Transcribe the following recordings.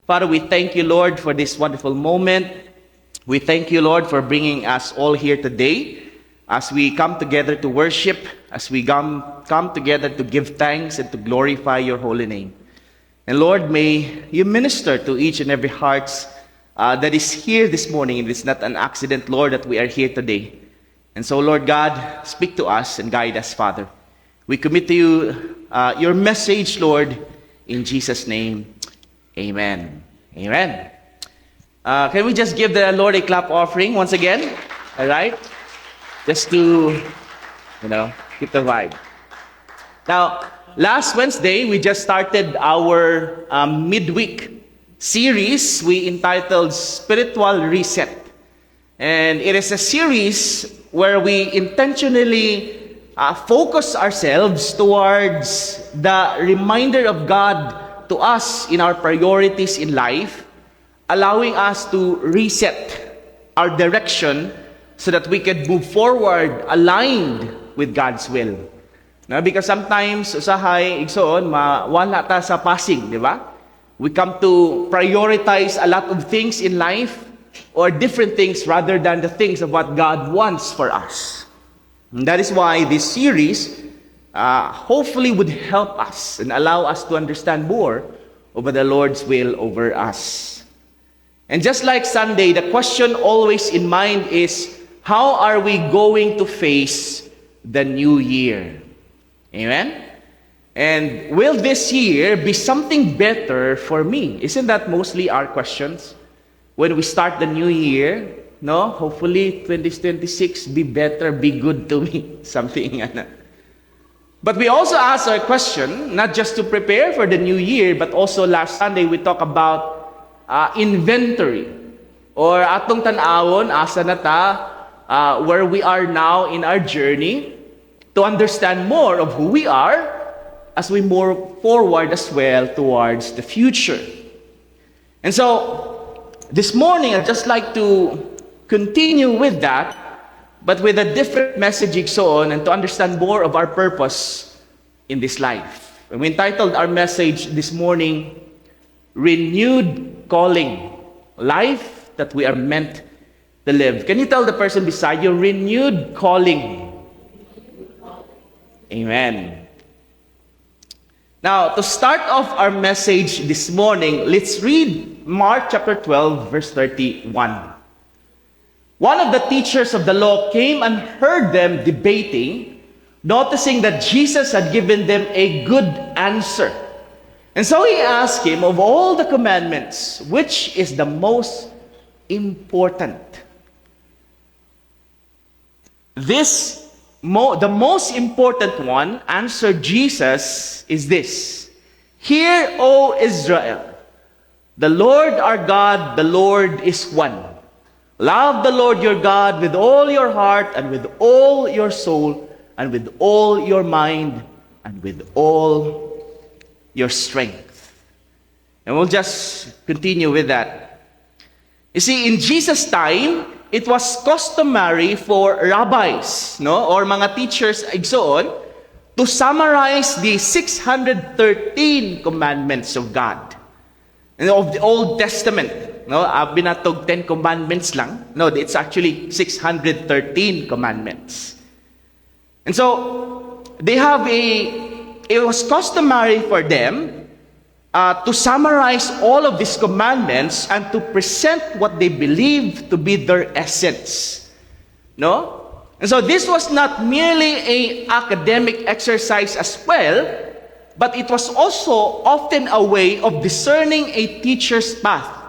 Father, we thank you, Lord, for this wonderful moment. We thank you, Lord, for bringing us all here today as we come together to worship, as we come together to give thanks and to glorify your holy name. And Lord, may you minister to each and every heart that is here this morning. It is not an accident, Lord, that we are here today. And so, Lord God, speak to us and guide us, Father. We commit to you your message, Lord, in Jesus' name. Amen. Amen. Can we just give the Lord a clap offering once again? All right? Just to, keep the vibe. Now, last Wednesday, we just started our midweek series we entitled Spiritual Reset. And it is a series where we intentionally focus ourselves towards the reminder of God to us in our priorities in life, allowing us to reset our direction so that we can move forward aligned with God's will. No, because sometimes, usahay, igsoon, wala ta sa passing, di ba? We come to prioritize a lot of things in life or different things rather than the things of what God wants for us. And that is why this series hopefully would help us and allow us to understand more over the Lord's will over us. And just like Sunday, the question always in mind is, how are we going to face the new year? Amen? And will this year be something better for me? Isn't that mostly our questions? When we start the new year, no? Hopefully 2026 be better, be good to me. Something ano. But we also ask our question, not just to prepare for the new year, but also last Sunday we talked about inventory. Or atong tanawon, asa na ta, where we are now in our journey to understand more of who we are as we move forward as well towards the future. And so, this morning, I'd just like to continue with that, but with a different message so on, and to understand more of our purpose in this life. And we entitled our message this morning, Renewed Calling, Life that we are meant to live. Can you tell the person beside you, renewed calling? Amen. Now, to start off our message this morning, let's read Mark chapter 12, verse 31. One of the teachers of the law came and heard them debating, noticing that Jesus had given them a good answer. And so he asked him, of all the commandments, which is the most important? The most important one, answered Jesus, is this: Hear, O Israel, the Lord our God, the Lord is one. Love the Lord your God with all your heart and with all your soul and with all your mind and with all your strength. And we'll just continue with that. You see, in Jesus' time, it was customary for rabbis, or mga teachers, igsoon, to summarize the 613 commandments of God, of the Old Testament. Binatog 10 commandments lang. No, it's actually 613 commandments. And so, it was customary for them to summarize all of these commandments and to present what they believe to be their essence. No? And so this was not merely an academic exercise as well, but it was also often a way of discerning a teacher's path.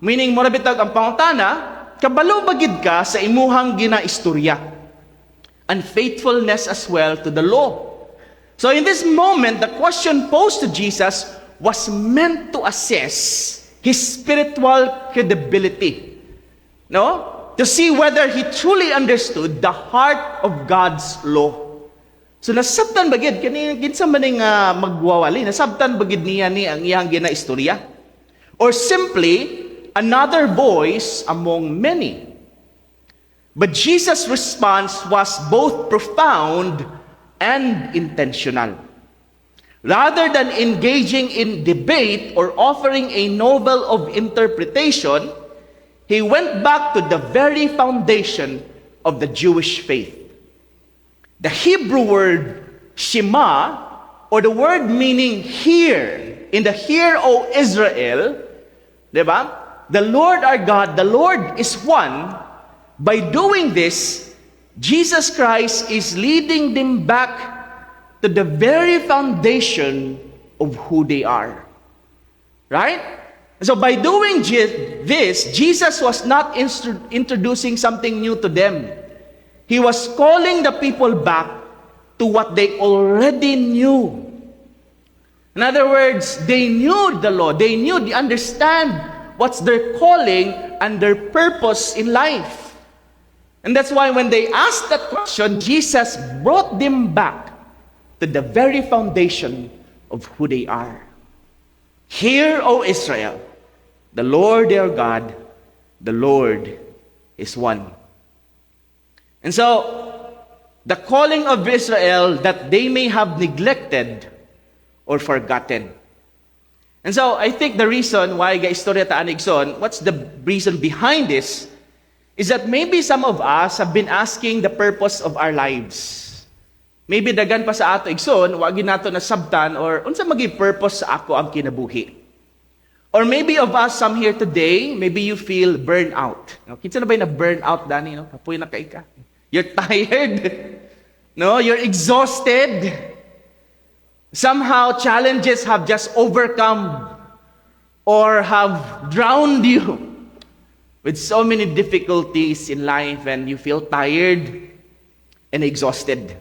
Meaning, morabitag ang pangutana, kabalo bagid ka sa imuhang ginaistorya. And faithfulness as well to the law. So in this moment, the question posed to Jesus was meant to assess his spiritual credibility. No? To see whether he truly understood the heart of God's law. So nasabtan bagid, kinsa maning magwawali, nasabtan bagid niya ni ang iyang ginaistorya? Or simply, another voice among many. But Jesus' response was both profound and intentional. Rather than engaging in debate or offering a novel of interpretation, he went back to the very foundation of the Jewish faith. The Hebrew word Shema, or the word meaning hear, in the hear, O Israel, diba? The Lord our God, the Lord is one. By doing this, Jesus Christ is leading them back to the very foundation of who they are. Right? So by doing this, Jesus was not introducing something new to them. He was calling the people back to what they already knew. In other words, they knew the law. They understand what's their calling and their purpose in life. And that's why when they asked that question, Jesus brought them back to the very foundation of who they are. Hear, O Israel, the Lord their God, the Lord is one. And so, the calling of Israel that they may have neglected or forgotten. And so, I think the reason why gaistorya ta anigson, what's the reason behind this, is that maybe some of us have been asking the purpose of our lives. Maybe dagan pa sa ato igsoon, wagi nato na sabtan, or unsa magi purpose sa ako ang kinabuhi. Or maybe of us, some here today, maybe you feel burnout. No? Kinsa na ba yung na-burnout, Dani? No? Kapoy na kay ka. You're tired. No? You're exhausted. Somehow, challenges have just overcome or have drowned you with so many difficulties in life, and you feel tired and exhausted.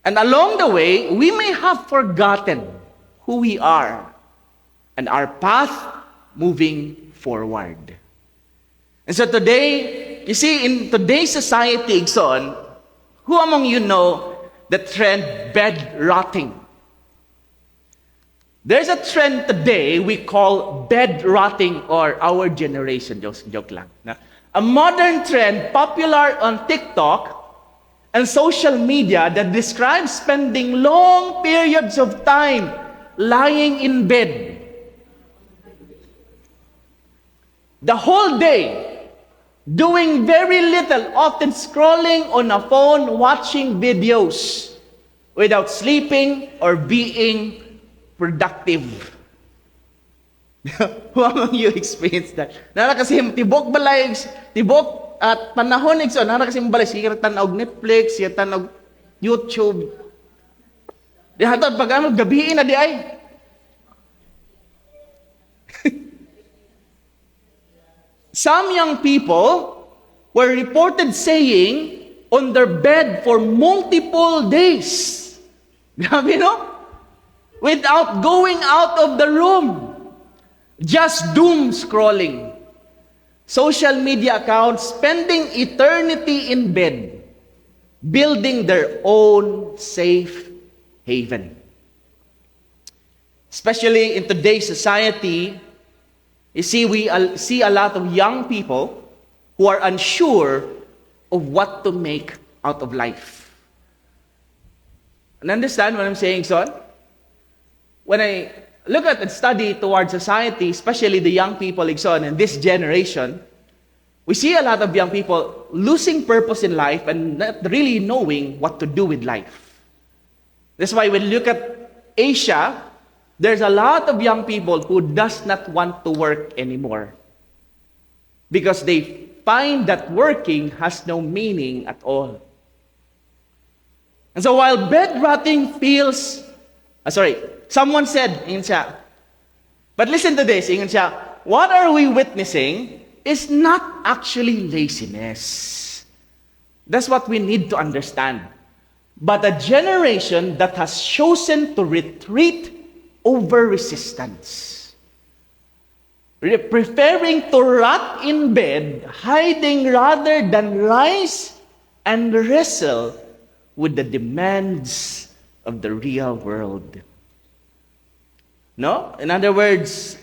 And along the way, we may have forgotten who we are and our path moving forward. And so today, you see, in today's society, Igsoon, who among you know the trend bed rotting? There's a trend today we call bed rotting, or our generation. Joke lang. A modern trend popular on TikTok and social media that describes spending long periods of time lying in bed. The whole day, doing very little, often scrolling on a phone, watching videos, without sleeping or being productive. Who among you experienced that? Nara kasi tibok balay, tibok at panahon igso, nara kasi balay, sige tanog Netflix, sige tanog YouTube. Di hatod pag ano gabi na di ay. Some young people were reported saying on their bed for multiple days. Grabe, no? Without going out of the room. Just doom scrolling. Social media accounts spending eternity in bed, building their own safe haven. Especially in today's society, you see, we see a lot of young people who are unsure of what to make out of life. And understand what I'm saying, son? When I look at and study towards society, especially the young people, son, in this generation, we see a lot of young people losing purpose in life and not really knowing what to do with life. That's why when you look at Asia, there's a lot of young people who does not want to work anymore because they find that working has no meaning at all. And so while bed rotting feels, someone said, ingon siya, but listen to this, ingon siya, what are we witnessing is not actually laziness. That's what we need to understand. But a generation that has chosen to retreat over resistance, preferring to rot in bed, hiding rather than rise and wrestle with the demands of the real world. No? In other words,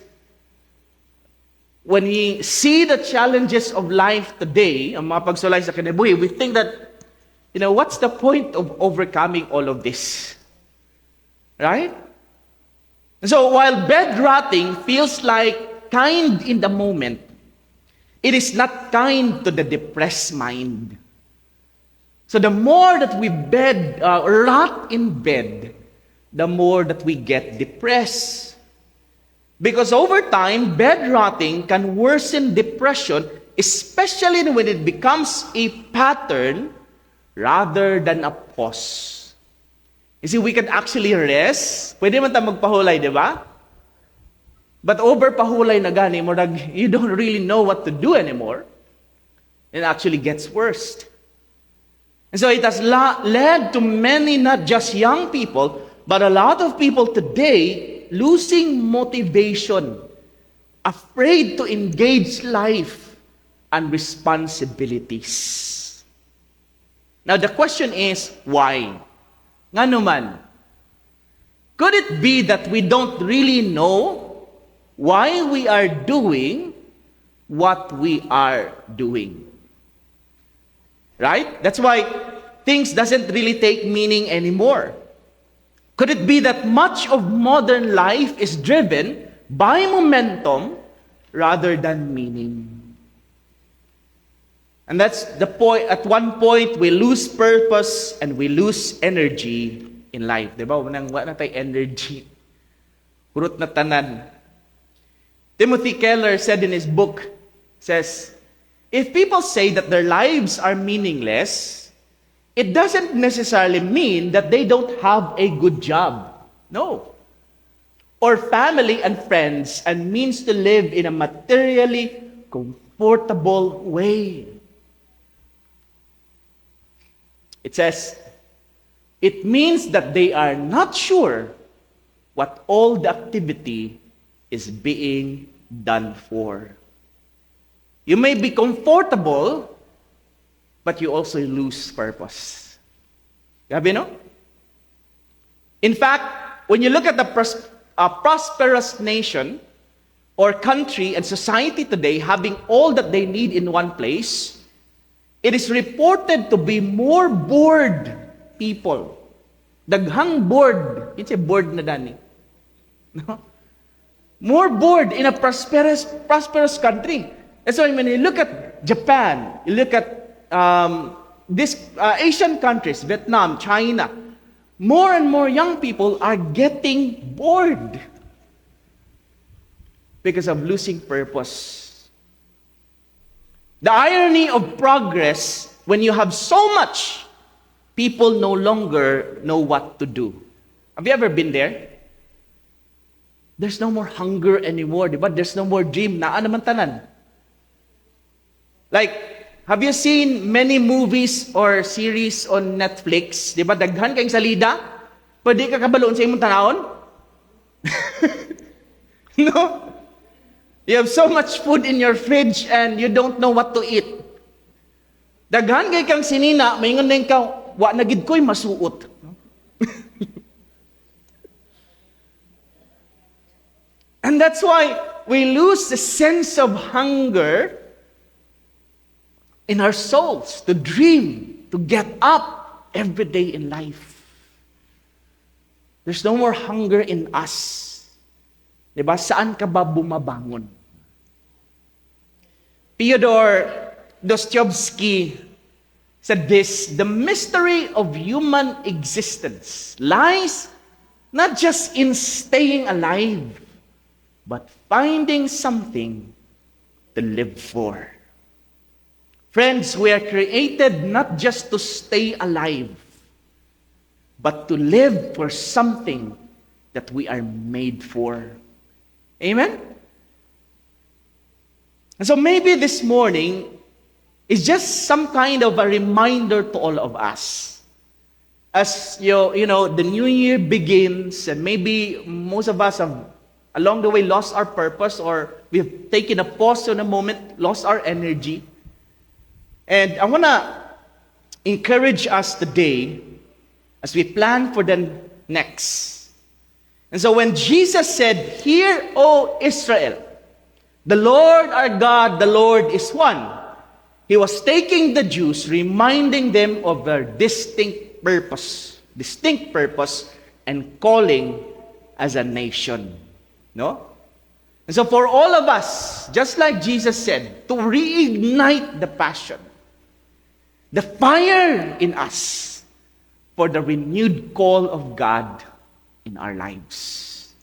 when we see the challenges of life today, ang mga pagsulay sa kinabuhi, we think that, what's the point of overcoming all of this? Right? So while bed rotting feels like kind in the moment, it is not kind to the depressed mind. So the more that we rot in bed, the more that we get depressed. Because over time, bed rotting can worsen depression, especially when it becomes a pattern rather than a pause. You see, we can actually rest. Pwede man tayo magpahulay, di ba? But over pahulay na gani, you don't really know what to do anymore. It actually gets worse. And so it has led to many, not just young people, but a lot of people today losing motivation, afraid to engage life and responsibilities. Now the question is, why? Nga naman, could it be that we don't really know why we are doing what we are doing? Right? That's why things doesn't really take meaning anymore. Could it be that much of modern life is driven by momentum rather than meaning? And that's the point. At one point, we lose purpose and we lose energy in life. Diba? Wala tayo energy. Kurot na tanan. Timothy Keller said in his book, says, if people say that their lives are meaningless, it doesn't necessarily mean that they don't have a good job. No. Or family and friends and means to live in a materially comfortable way. It says, it means that they are not sure what all the activity is being done for. You may be comfortable, but you also lose purpose. Gabi, no? In fact, when you look at the prosperous nation or country and society today having all that they need in one place, it is reported to be more bored people. Daghang bored. It's a bored na dani. No? More bored in a prosperous country. And so when you look at Japan, you look at these Asian countries, Vietnam, China, more and more young people are getting bored because of losing purpose. The irony of progress, when you have so much, people no longer know what to do. Have you ever been there? There's no more hunger anymore, di ba? There's no more dream. Naa naman tanan. Like, have you seen many movies or series on Netflix? Di ba? Daghan kayong salida? Pwede ka kabaloon sa imong tanawon? No? You have so much food in your fridge and you don't know what to eat. Daghan kay kang sinina, maingon na ikaw, wa na gid ko'y masuot. And that's why we lose the sense of hunger in our souls to dream, to get up every day in life. There's no more hunger in us. Diba? Saan ka ba bumabangon? Fyodor Dostoevsky said this, the mystery of human existence lies not just in staying alive, but finding something to live for. Friends, we are created not just to stay alive, but to live for something that we are made for. Amen? And so maybe this morning is just some kind of a reminder to all of us. As you know, the new year begins, and maybe most of us have along the way lost our purpose, or we've taken a pause on a moment, lost our energy. And I want to encourage us today as we plan for the next. And so when Jesus said, "Hear, O Israel, the Lord our God, the Lord is one," He was taking the Jews, reminding them of their distinct purpose and calling as a nation. No? And so for all of us, just like Jesus said, to reignite the passion, the fire in us for the renewed call of God in our lives.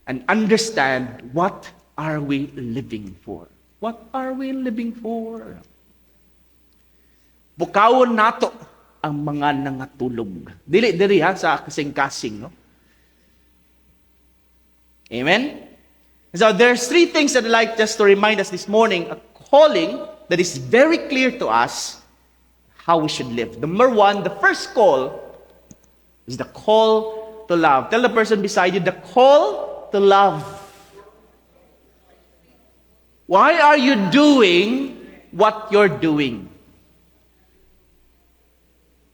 And understand, what are we living for? What are we living for? Bukawon nato ang mga nangatulog. Dili ha sa kasing-kasing, no? Amen? So there's three things that I'd like just to remind us this morning, a calling that is very clear to us how we should live. Number one, the first call is the call to love. Tell the person beside you, the call to love. Why are you doing what you're doing?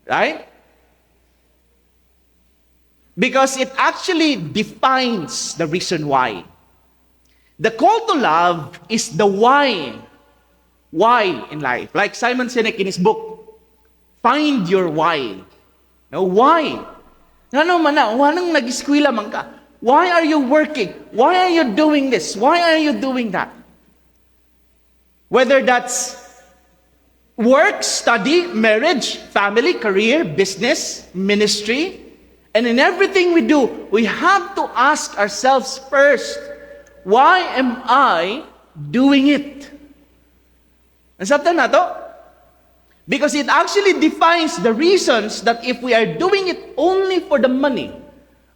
Right? Because it actually defines the reason why. The call to love is the why. Why in life. Like Simon Sinek in his book, Find Your Why. No, why? Ano man na, wanang nag-eskwela man ka. Why are you working? Why are you doing this? Why are you doing that? Whether that's work, study, marriage, family, career, business, ministry, and in everything we do, we have to ask ourselves first, why am I doing it? Nasabtan na to? Because it actually defines the reasons that if we are doing it only for the money,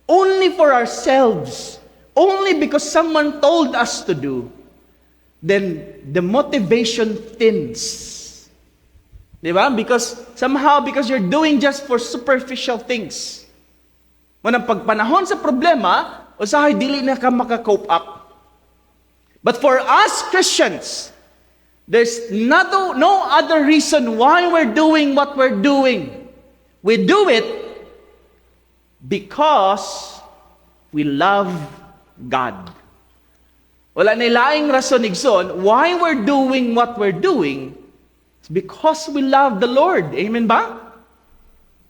only for ourselves, only because someone told us to do, then the motivation thins. Diba? Because you're doing just for superficial things. Manang pagpanahon sa problema, usahay dili na ka maka-cope up. But for us Christians, there's no other reason why we're doing what we're doing. We do it because we love God. Wala na laing rason igsoon why we're doing what we're doing. It's because we love the Lord. Amen ba?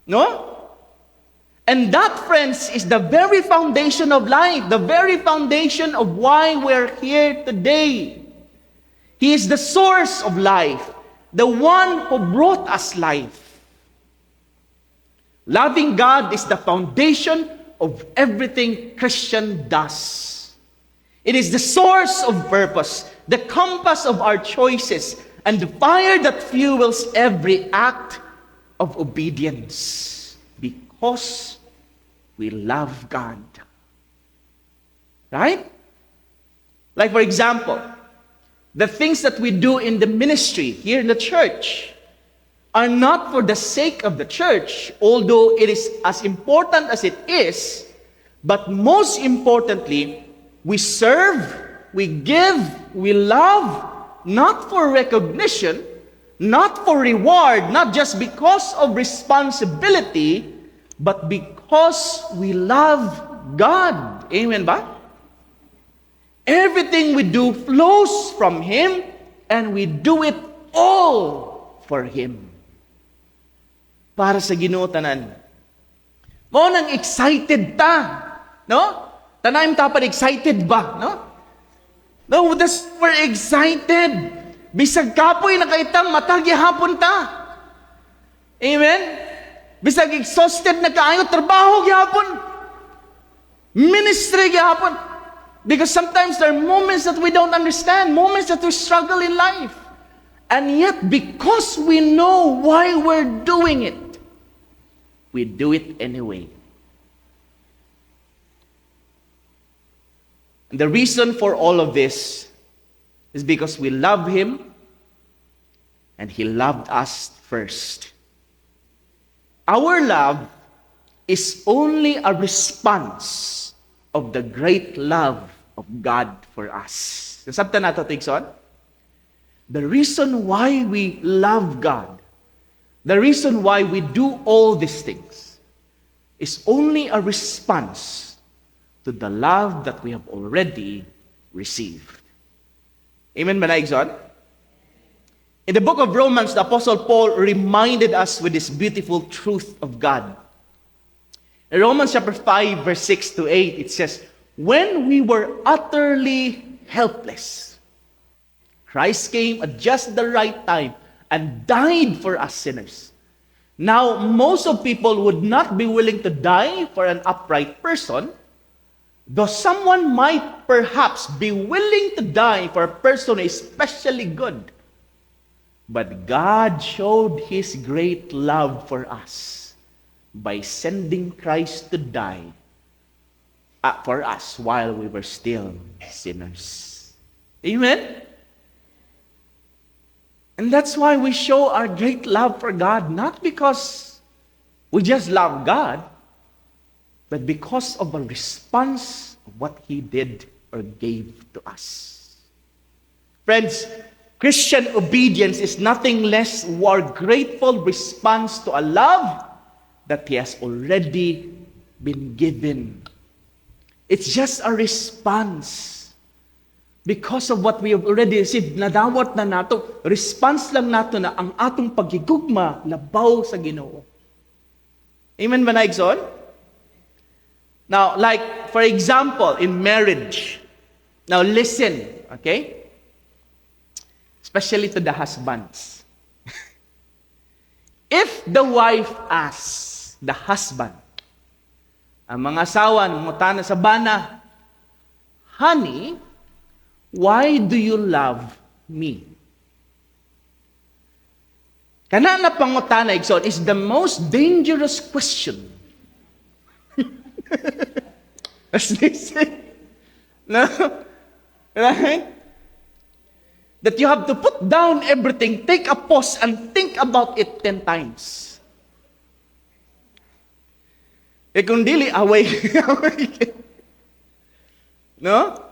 No? And that, friends, is the very foundation of life, the very foundation of why we're here today. He is the source of life, the one who brought us life. Loving God is the foundation of everything Christian does. It is the source of purpose, the compass of our choices, and the fire that fuels every act of obedience. Because we love God. Right? Like for example, the things that we do in the ministry here in the church are not for the sake of the church, although it is as important as it is, but most importantly, we serve, we give, we love, not for recognition, not for reward, not just because of responsibility, but because we love God. Amen ba? Everything we do flows from Him, and we do it all for Him. Para sa Ginoo tanan. Mo nang excited ta, no? Tanaim ta pa excited ba, no? No, we're excited. Bisag kapoy nakaitang matag gihapon ta. Amen? Bisag exhausted na kaayo trabaho gihapon. Ministry gihapon. Because sometimes there are moments that we don't understand, moments that we struggle in life. And yet, because we know why we're doing it, we do it anyway. And the reason for all of this is because we love Him and He loved us first. Our love is only a response of the great love of God for us. Nasabtan nato Tigson? The reason why we love God, the reason why we do all these things, is only a response to the love that we have already received. Amen ba na, Igson? In the book of Romans, the Apostle Paul reminded us with this beautiful truth of God. In Romans chapter 5, verse 6 to 8, it says, when we were utterly helpless, Christ came at just the right time and died for us sinners. Now, most of people would not be willing to die for an upright person, though someone might perhaps be willing to die for a person who is especially good. But God showed His great love for us by sending Christ to die for us while we were still sinners. Amen? And that's why we show our great love for God, not because we just love God, but because of a response of what He did or gave to us. Friends, Christian obedience is nothing less than our grateful response to a love that He has already been given. It's just a response. Because of what we have already received, nadawat na nato, response lang nato na ang atong pagigugma labaw sa Ginoo. Amen ba na, Igsoon? Now, like, for example, in marriage. Now, listen, okay? Especially to the husbands. If the wife asks the husband, ang mga asawa, mutana sa bana, honey, why do you love me? Kana na pangutana, Igsoon, is the most dangerous question. As they say. No? Right? That you have to put down everything, take a pause, and think about it 10 times. Eh kung dili, away. No?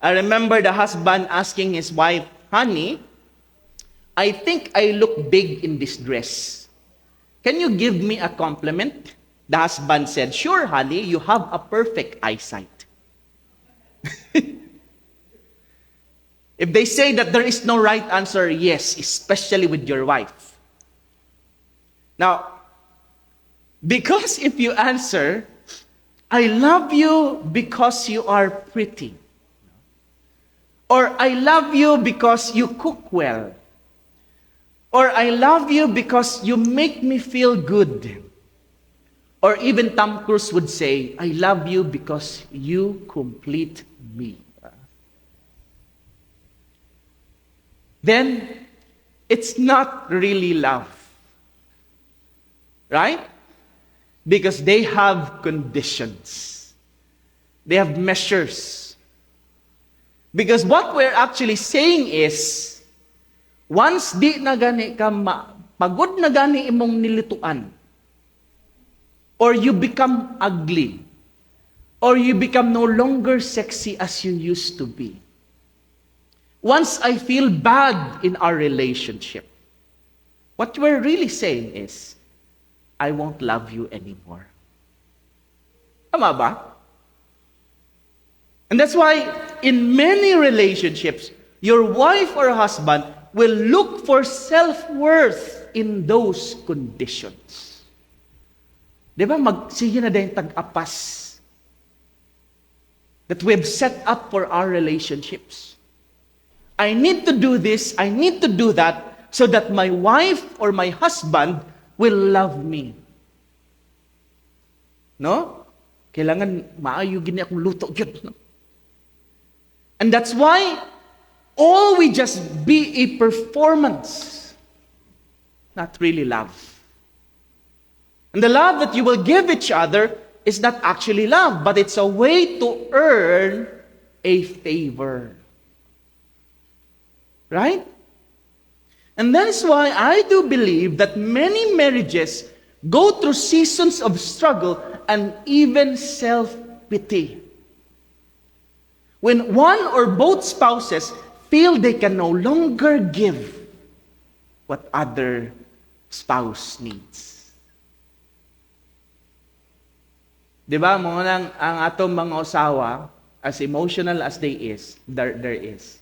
I remember the husband asking his wife, honey, I think I look big in this dress. Can you give me a compliment? The husband said, sure, honey, you have a perfect eyesight. If they say that there is no right answer, yes, especially with your wife. Now, because if you answer, I love you because you are pretty. Or I love you because you cook well. Or I love you because you make me feel good. Or even Tom Cruise would say, I love you because you complete me. Then, it's not really love. Right? Because they have conditions. They have measures. Because what we're actually saying is, once di na gani ka pagod na gani imong nilituan, or you become ugly, or you become no longer sexy as you used to be. Once I feel bad in our relationship, what we're really saying is, I won't love you anymore. Tama ba? And that's why in many relationships, your wife or husband will look for self-worth in those conditions. Di ba? Sige na din tag-apas that we've set up for our relationships. I need to do this, I need to do that, so that my wife or my husband will love me. No? Kailangan maayo gini akong luto yun. No? And that's why all we just be a performance, not really love. And the love that you will give each other is not actually love, but it's a way to earn a favor. Right? And that is why I do believe that many marriages go through seasons of struggle and even self-pity. When one or both spouses feel they can no longer give what other spouse needs. Diba, mga nang ang atong mga usawa, as emotional as there is.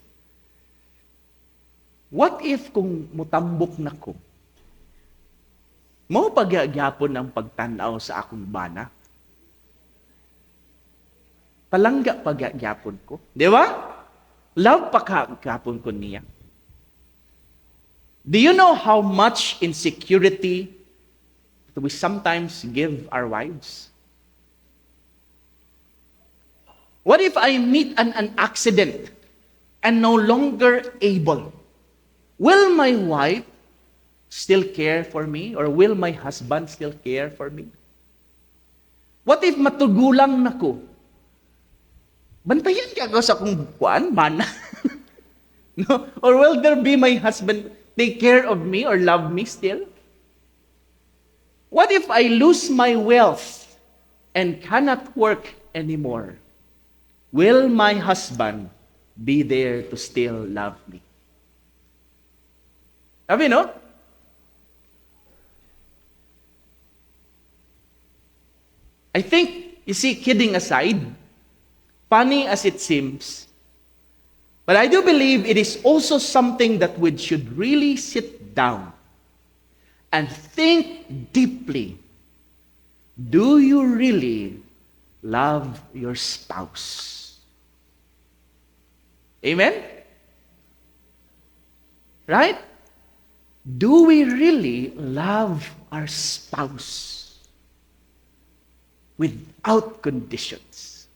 What if kung mutambok na ko? Mo pagyapon ng pagtanaw sa akong bana? Palangga pagyapon ko. Di ba? Love pa kapon ko niya. Do you know how much insecurity we sometimes give our wives? What if I meet an accident and no longer able? Will my wife still care for me? Or will my husband still care for me? What if matugulang na ko? Bantayan ka ako sa kung kuan, mana? No? Or will there be my husband take care of me or love me still? What if I lose my wealth and cannot work anymore? Will my husband be there to still love me? Sabi, no? I think, you see, kidding aside, funny as it seems, but I do believe it is also something that we should really sit down and think deeply. Do you really love your spouse? Amen? Right? Do we really love our spouse without conditions?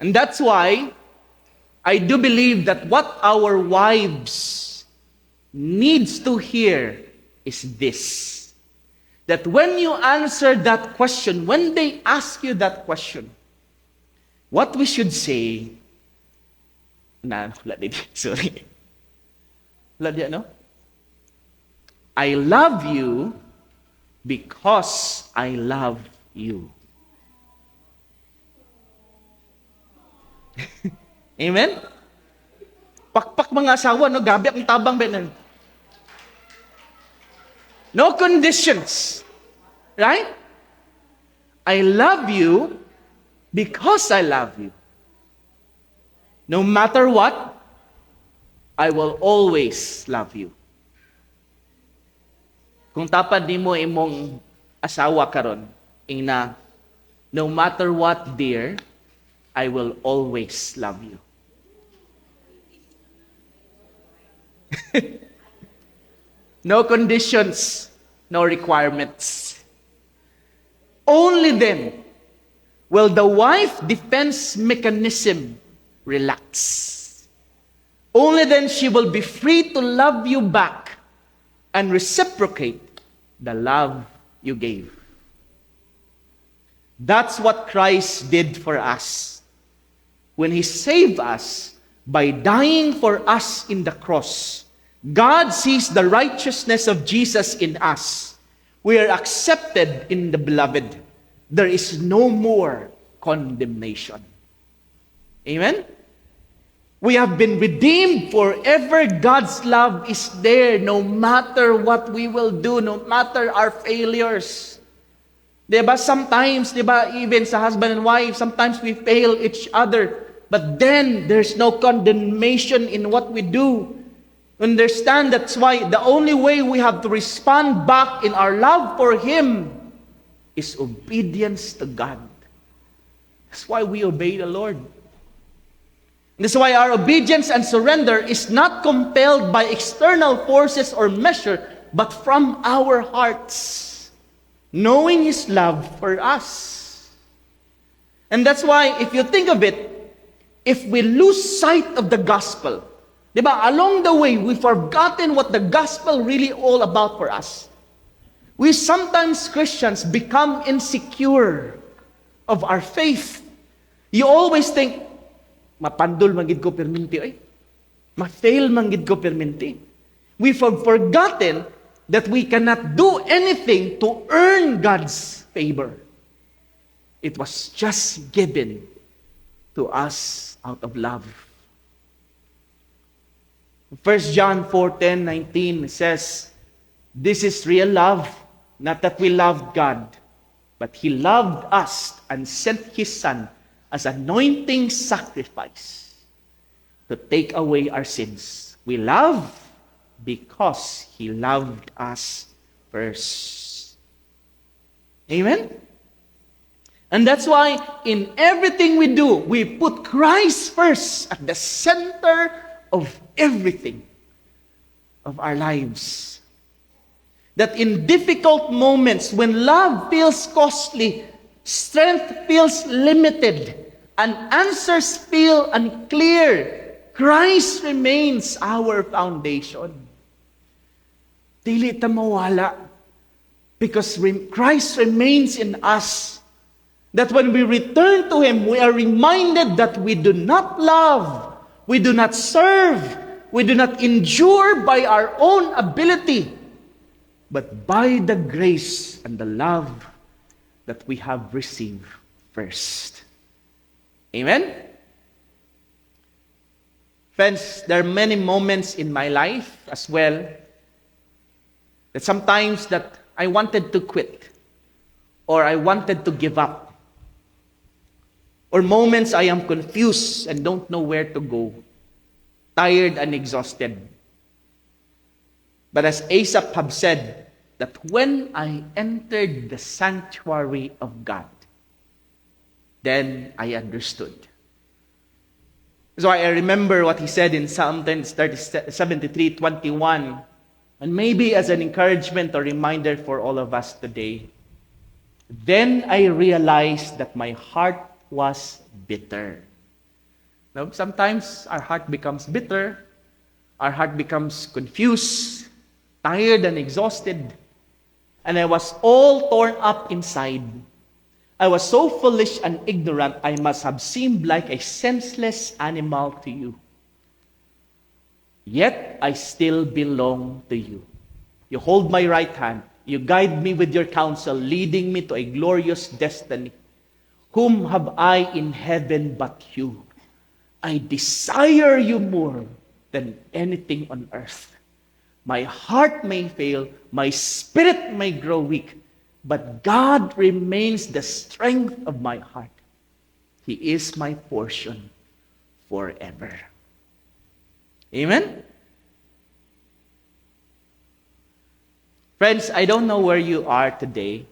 And that's why I do believe that what our wives needs to hear is this. That when you answer that question, when they ask you that question, what we should say, sorry. No? I love you because I love you. Amen? Pakpak mga asawa, no? Gabi ang tabang, benan. No conditions. Right? I love you because I love you. No matter what, I will always love you. Kung tapad ni mo imong asawa karon, ina, no matter what, dear, I will always love you. No conditions, no requirements. Only then will the wife defense mechanism relax. Only then she will be free to love you back and reciprocate the love you gave. That's what Christ did for us. When He saved us by dying for us in the cross, God sees the righteousness of Jesus in us. We are accepted in the beloved. There is no more condemnation. Amen? We have been redeemed forever. God's love is there no matter what we will do, no matter our failures. Diba? Sometimes, diba, even sa husband and wife, sometimes we fail each other. But then, there's no condemnation in what we do. Understand, that's why the only way we have to respond back in our love for Him is obedience to God. That's why we obey the Lord. That's why our obedience and surrender is not compelled by external forces or measure, but from our hearts, knowing His love for us. And that's why, if you think of it, if we lose sight of the gospel, diba, along the way, we've forgotten what the gospel really all about for us. We sometimes, Christians, become insecure of our faith. You always think, mapandol manggid ko perminti, ay. Ma-fail manggid ko perminti. We've forgotten that we cannot do anything to earn God's favor. It was just given to us out of love. 1 John 4:10-19 says, this is real love, not that we loved God, but He loved us and sent His Son as anointing sacrifice to take away our sins. We love because He loved us first. Amen? And that's why in everything we do, we put Christ first at the center of everything of our lives. That in difficult moments, when love feels costly, strength feels limited, and answers feel unclear, Christ remains our foundation. Dili ta mawala. Because Christ remains in us. That when we return to Him, we are reminded that we do not love, we do not serve, we do not endure by our own ability, but by the grace and the love that we have received first. Amen? Friends, there are many moments in my life as well that sometimes that I wanted to quit or I wanted to give up. Or moments I am confused and don't know where to go, tired and exhausted. But as Asaph have said, that when I entered the sanctuary of God, then I understood. So I remember what he said in Psalm 73:21, and maybe as an encouragement or reminder for all of us today. Then I realized that my heart was bitter. Now, sometimes our heart becomes bitter, our heart becomes confused, tired and exhausted, and I was all torn up inside. I was so foolish and ignorant, I must have seemed like a senseless animal to you. Yet I still belong to you. You hold my right hand, you guide me with your counsel, leading me to a glorious destiny. Whom have I in heaven but you? I desire you more than anything on earth. My heart may fail, my spirit may grow weak, but God remains the strength of my heart. He is my portion forever. Amen? Friends, I don't know where you are today,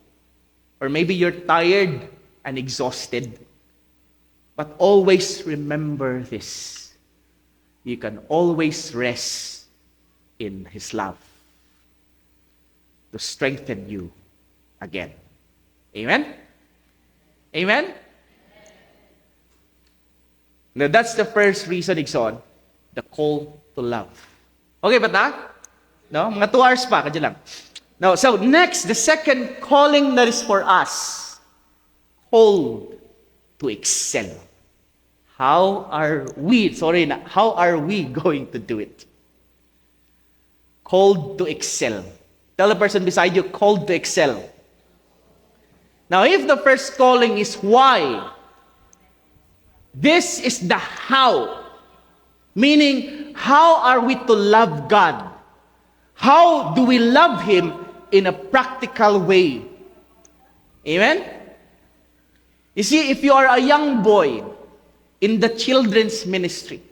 or maybe you're tired and exhausted. But always remember this. You can always rest in His love to strengthen you again. Amen? Amen? Now that's the first reason, Ikson, the call to love. Okay ba ta? No? Mga 2 hours pa, kadya lang. Now, so next, the second calling that is for us. Called to excel. How are we going to do it? Called to excel. Tell the person beside you, called to excel. Now, if the first calling is why, this is the how. Meaning, how are we to love God? How do we love Him in a practical way? Amen? You see, if you are a young boy in the children's ministry,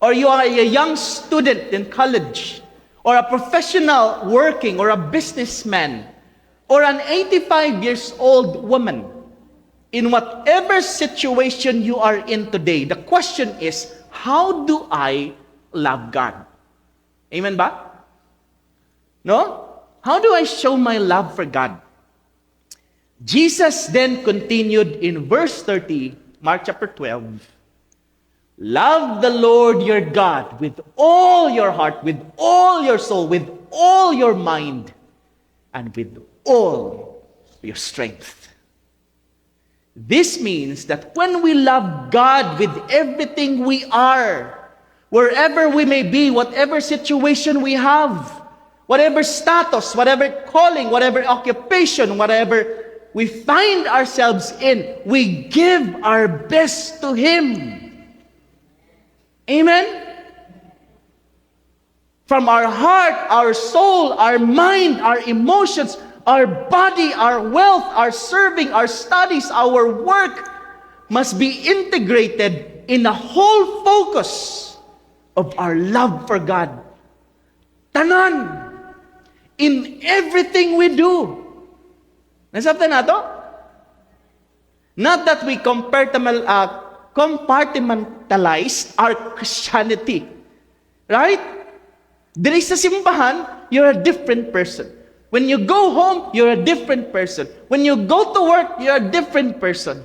or you are a young student in college, or a professional working, or a businessman, or an 85 years old woman, in whatever situation you are in today, the question is, how do I love God? Amen ba? No? How do I show my love for God? Jesus then continued in verse 30, Mark chapter 12. Love the Lord your God with all your heart, with all your soul, with all your mind, and with all your strength. This means that when we love God with everything we are, wherever we may be, whatever situation we have, whatever status, whatever calling, whatever occupation, whatever we find ourselves in, we give our best to Him. Amen? From our heart, our soul, our mind, our emotions, our body, our wealth, our serving, our studies, our work must be integrated in a whole focus of our love for God. Tanan! In everything we do. Nasabtan na to? Not that we compartmentalize our Christianity. Right? Diri sa simbahan, you're a different person. When you go home, you're a different person. When you go to work, you're a different person.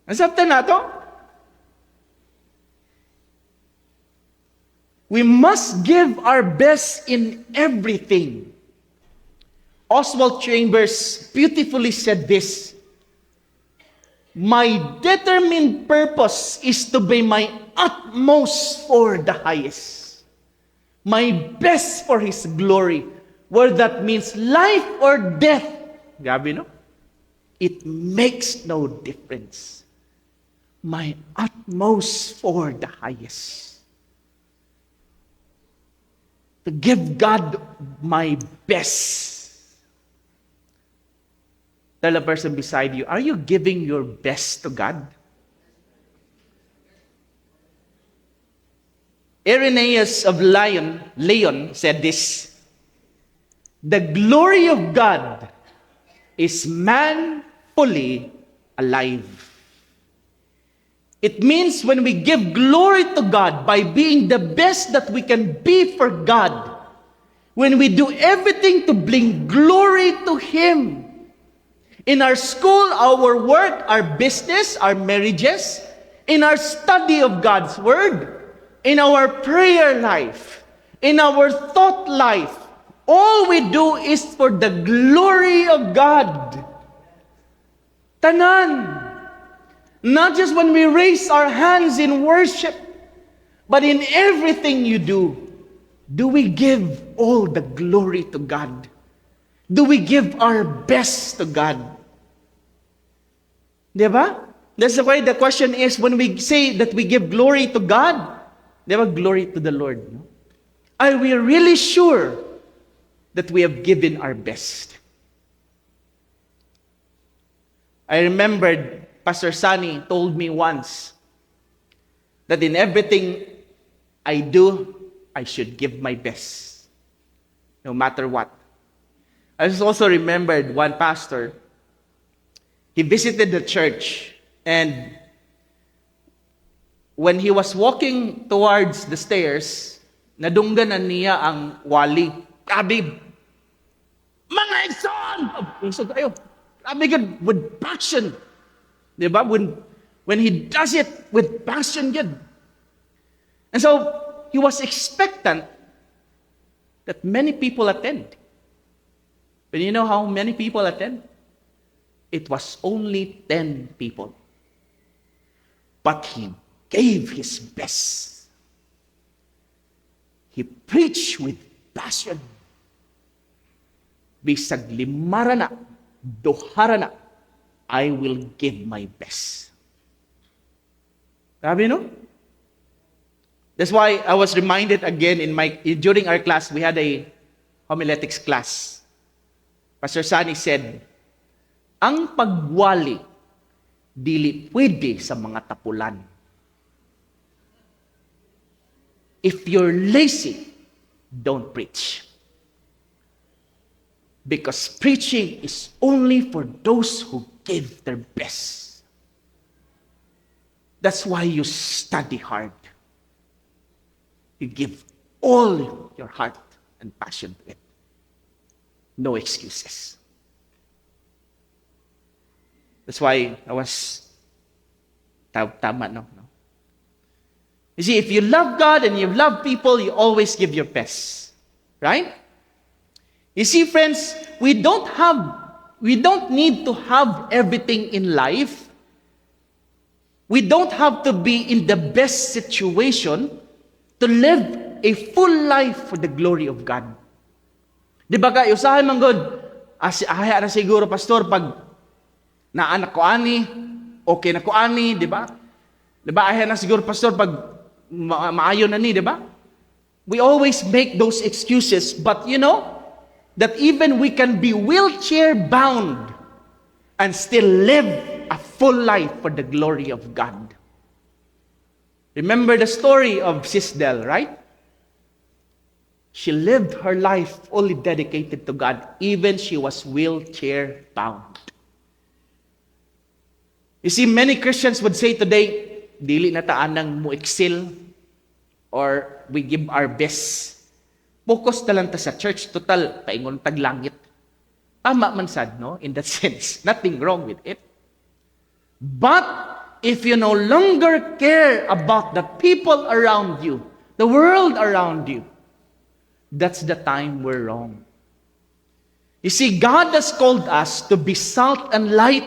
Nasabtan na to? We must give our best in everything. Oswald Chambers beautifully said this: my determined purpose is to be my utmost for the highest, my best for His glory, whether that means life or death. Grabe, no? It makes no difference. My utmost for the highest. To give God my best. Tell the person beside you, are you giving your best to God? Irenaeus of Leon said this: the glory of God is man fully alive. It means when we give glory to God by being the best that we can be for God, when we do everything to bring glory to Him, in our school, our work, our business, our marriages, in our study of God's Word, in our prayer life, in our thought life, all we do is for the glory of God. Tanan. Not just when we raise our hands in worship, but in everything you do we give all the glory to God? Do we give our best to God? Diba? That's why the question is, when we say that we give glory to God, diba, glory to the Lord. No? Are we really sure that we have given our best? I remembered Pastor Sunny told me once that in everything I do, I should give my best, no matter what. I just also remembered one pastor. He visited the church, and when he was walking towards the stairs, nadungganan niya ang wali. Grabe! Mga Exxon! Exxon kayo. Grabe good, with passion. Diba? When he does it with passion, good. And so, he was expectant that many people attend. But you know how many people attend? It was only 10 people. But he gave his best. He preached with passion. Bisag limara na, duhara na, I will give my best. Sabi, no? That's why I was reminded again during our class, we had a homiletics class. Pastor Sunny said, ang pagwali, dili pwede sa mga tapulan. If you're lazy, don't preach. Because preaching is only for those who give their best. That's why you study hard. You give all your heart and passion to it. No excuses. That's why I was tama, no? You see, if you love God and you love people, you always give your best. Right? You see, friends, we don't need to have everything in life. We don't have to be in the best situation to live a full life for the glory of God. Di ba ka, usahay man God, ahaya na siguro, pastor, pag naanak ko ani, okay na ko ani, di ba? Di ba, ahaya na siguro, pastor, pag maayo na ni, di ba? We always make those excuses, but you know, that even we can be wheelchair bound and still live a full life for the glory of God. Remember the story of Sisdel, right? She lived her life fully dedicated to God, even she was wheelchair bound. You see, many Christians would say today, dili na taan nang mo excel or we give our best. Focus na lang ta sa church. Total, paingon taglangit. Tama man sad, no? In that sense. Nothing wrong with it. But, if you no longer care about the people around you, the world around you, that's the time we're wrong. You see, God has called us to be salt and light.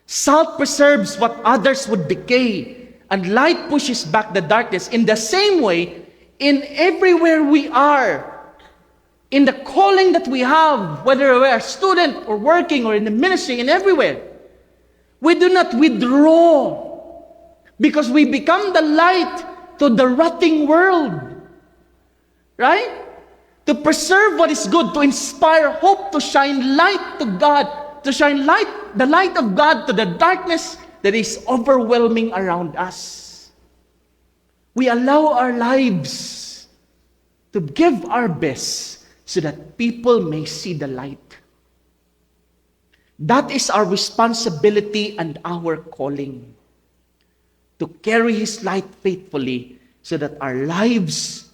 Salt preserves what others would decay, and light pushes back the darkness. In the same way, in everywhere we are, in the calling that we have, whether we're a student or working or in the ministry and everywhere, we do not withdraw because we become the light to the rotting world. Right? To preserve what is good, to inspire hope, to shine light to God, to shine light, the light of God to the darkness that is overwhelming around us. We allow our lives to give our best so that people may see the light. That is our responsibility and our calling. To carry His light faithfully so that our lives,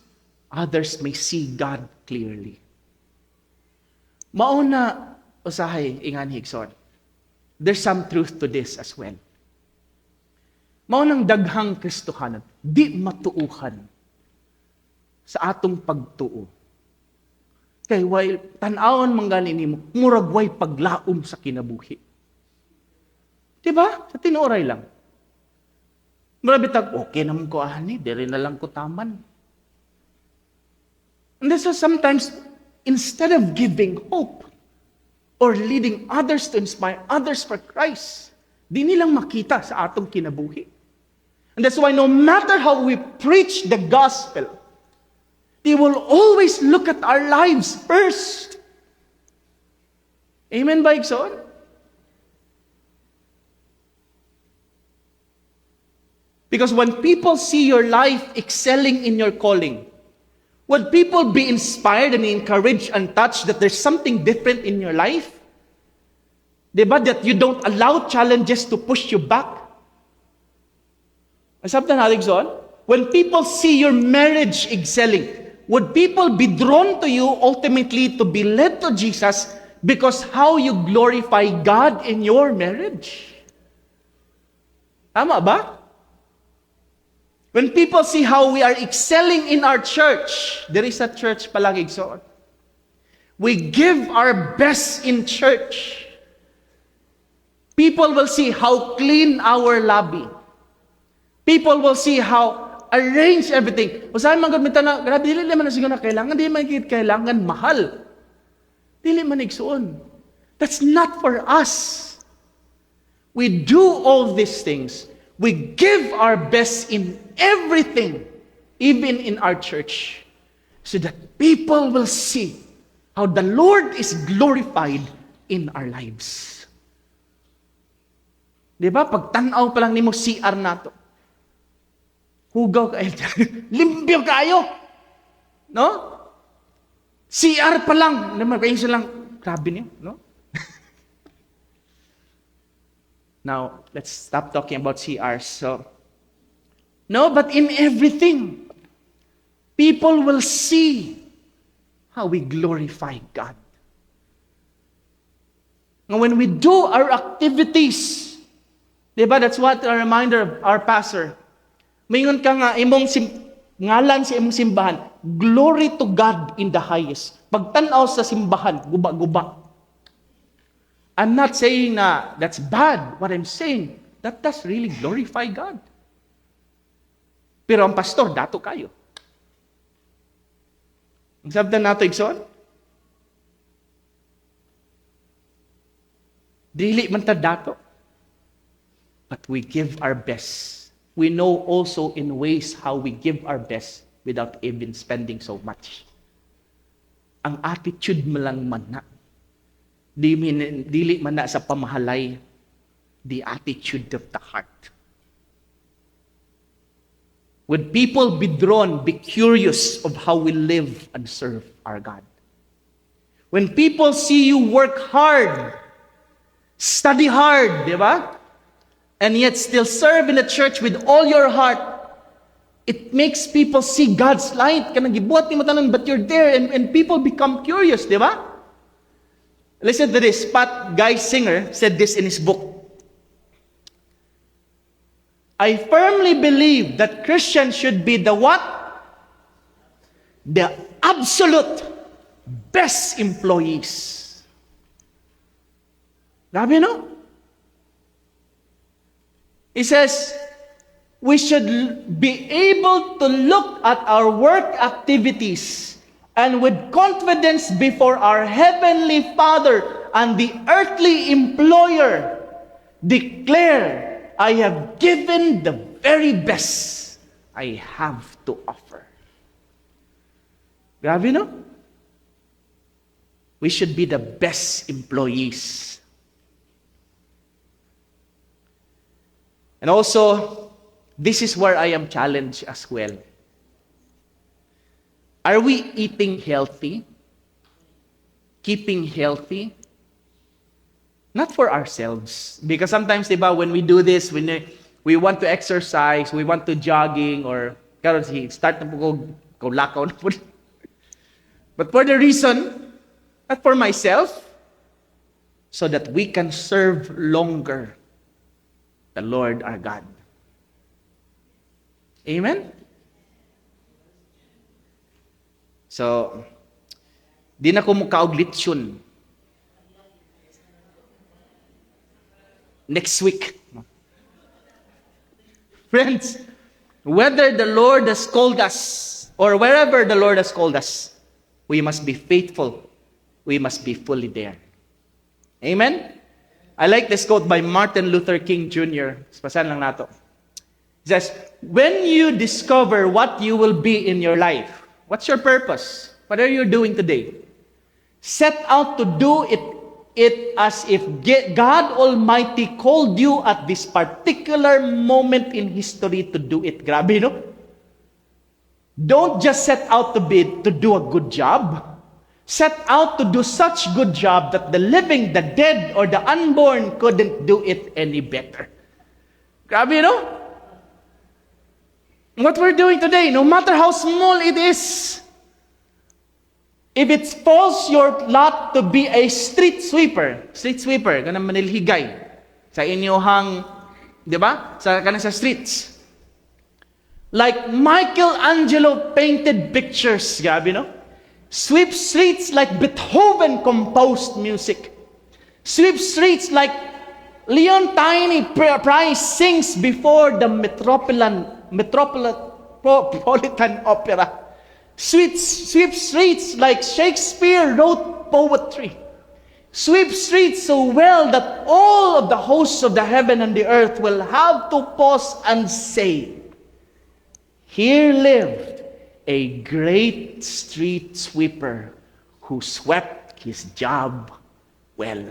others may see God clearly. Mauna, usahay, ingan higson. There's some truth to this as well. Maunang daghang Kristohanan, di matuuhan sa atong pagtuo. Kay while tan-awon mangganin nimo, murag way paglaom sa kinabuhi. Diba? Sa tinuray lang. Murabi tag, okay naman ko ani, diri na lang ko taman. And so sometimes, instead of giving hope or leading others to inspire others for Christ, di nilang makita sa atong kinabuhi. And that's why no matter how we preach the gospel, they will always look at our lives first. Amen ba, Igsoon? Because when people see your life excelling in your calling, would people be inspired and encouraged and touched that there's something different in your life? Diba? That you don't allow challenges to push you back? Something Igsoon? When people see your marriage excelling, would people be drawn to you ultimately to be led to Jesus because how you glorify God in your marriage? Tama ba? When people see how we are excelling in our church, there is a church palagi so. We give our best in church. People will see how clean our lobby. People will see how arrange everything. Usahay man gud na, grabe dili man siguro na kailangan, di man kailangan mahal. Dili man igsuon. That's not for us. We do all these things. We give our best in everything, even in our church, so that people will see how the Lord is glorified in our lives. Di ba? Pag tanaw pa lang nimo CR nato, hugaw kayo. Limpyo kayo. No? CR pa lang. Kayo lang, grabe niyo. No? Now, let's stop talking about CR. So, no, but in everything, people will see how we glorify God. And when we do our activities, diba, that's what a reminder of our pastor. Mayroon ka nga, ngalan sa imong simbahan, glory to God in the highest. Pagtanaw sa simbahan, guba-guba. I'm not saying na that's bad. What I'm saying, that does really glorify God. Pero ang pastor, dato kayo. Ang sabi na nato, Igsoon? Dili man ta dato. But we give our best. We know also in ways how we give our best without even spending so much. Ang attitude mo lang man na. Dili man na sa pamahalay, the attitude of the heart. Would people be drawn, be curious of how we live and serve our God? When people see you work hard, study hard, di ba? and yet still serve in the church with all your heart, it makes people see God's light. Kanang gibuhat ni mo tanan, but you're there, and people become curious, di ba? Listen to this. Pat Geisinger said this in his book. I firmly believe that Christians should be the what? The absolute best employees. Grabe, no? He says, we should be able to look at our work activities and with confidence before our Heavenly Father and the earthly employer declare, I have given the very best I have to offer. Grabe, no? We should be the best employees. And also, this is where I am challenged as well. Are we eating healthy? Keeping healthy? Not for ourselves. Because sometimes, diba, when we do this, when we want to exercise, we want to jogging, or start na po ko lakaw na po. But for the reason, not for myself, so that we can serve longer the Lord our God. Amen? So, di na ko mukaog litsyon. Next week. Friends, whether the Lord has called us, or wherever the Lord has called us, we must be faithful. We must be fully there. Amen? I like this quote by Martin Luther King Jr. Pasahan lang nato. It says, when you discover what you will be in your life, what's your purpose? What are you doing today? Set out to do it as if God Almighty called you at this particular moment in history to do it. Grabe, no? Don't just set out to do a good job. Set out to do such good job that the living, the dead, or the unborn couldn't do it any better. Grabe, no? What we're doing today, no matter how small it is, if it falls your lot to be a street sweeper, ganang manilhigay sa inyohang, di ba? Sa streets. Like Michelangelo painted pictures, grabe, no? Sweep streets like Beethoven composed music. Sweep streets like Leontine Price sings before the Metropolitan Opera. Sweep streets like Shakespeare wrote poetry. Sweep streets so well that all of the hosts of the heaven and the earth will have to pause and say, here lived a great street sweeper who swept his job well.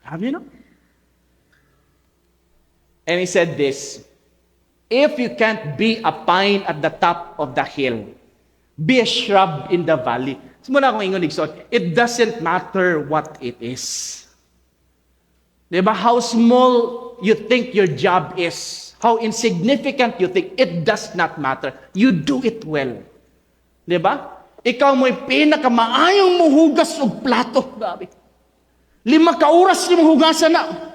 Have you know? And he said this, if you can't be a pine at the top of the hill, be a shrub in the valley. Simula akong ingon igsoon, it doesn't matter what it is. Diba? How small you think your job is, how insignificant you think, it does not matter. You do it well. Diba? Ikaw mo'y pinakamaayong muhugas og plato. Grabe. 5 ka oras ni muhugasan na.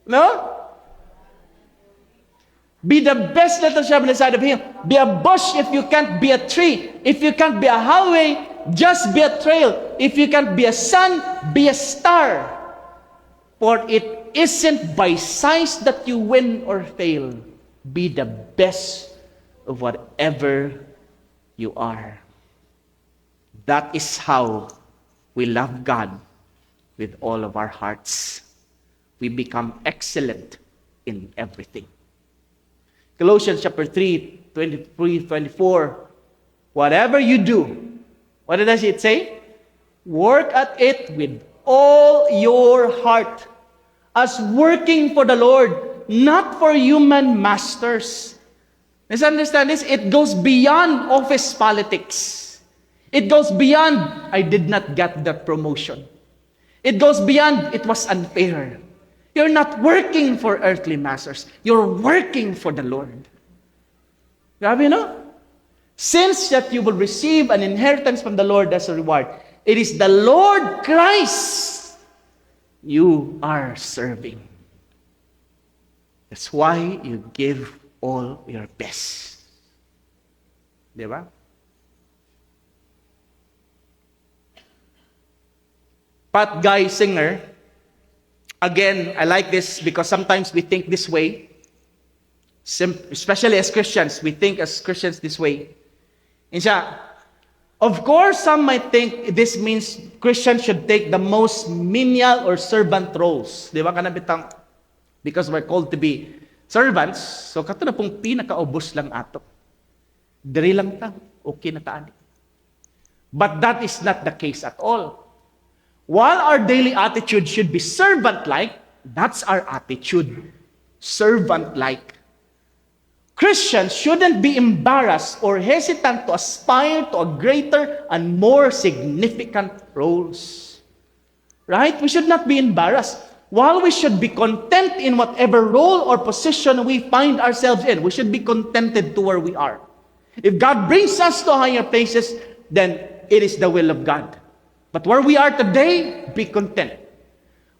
No? Be the best little shrub on the side of him. Be a bush if you can't be a tree. If you can't be a highway, just be a trail. If you can't be a sun, be a star. For it isn't by size that you win or fail. Be the best of whatever you are. That is how we love God with all of our hearts. We become excellent in everything. Colossians chapter 3, 23, 24. Whatever you do, what does it say? Work at it with all your heart, as working for the Lord, not for human masters. Let's understand this. It goes beyond office politics. It goes beyond, I did not get that promotion. It goes beyond, it was unfair. You're not working for earthly masters. You're working for the Lord. Grabe, no? Since that you will receive an inheritance from the Lord as a reward, it is the Lord Christ you are serving. That's why you give all your best. Di ba? Pat Guy Singer, again, I like this because sometimes we think this way. Especially as Christians, we think as Christians this way. And siya, of course, some might think this means Christians should take the most menial or servant roles. Di ba? Kanabitang, because we're called to be servants, so kato na pong pinakaubos lang ato. Diri lang ta, okay na taani. But that is not the case at all. While our daily attitude should be servant-like, that's our attitude, servant-like. Christians shouldn't be embarrassed or hesitant to aspire to a greater and more significant roles. Right? We should not be embarrassed. While we should be content in whatever role or position we find ourselves in, we should be contented to where we are. If God brings us to higher places, then it is the will of God. But where we are today, be content.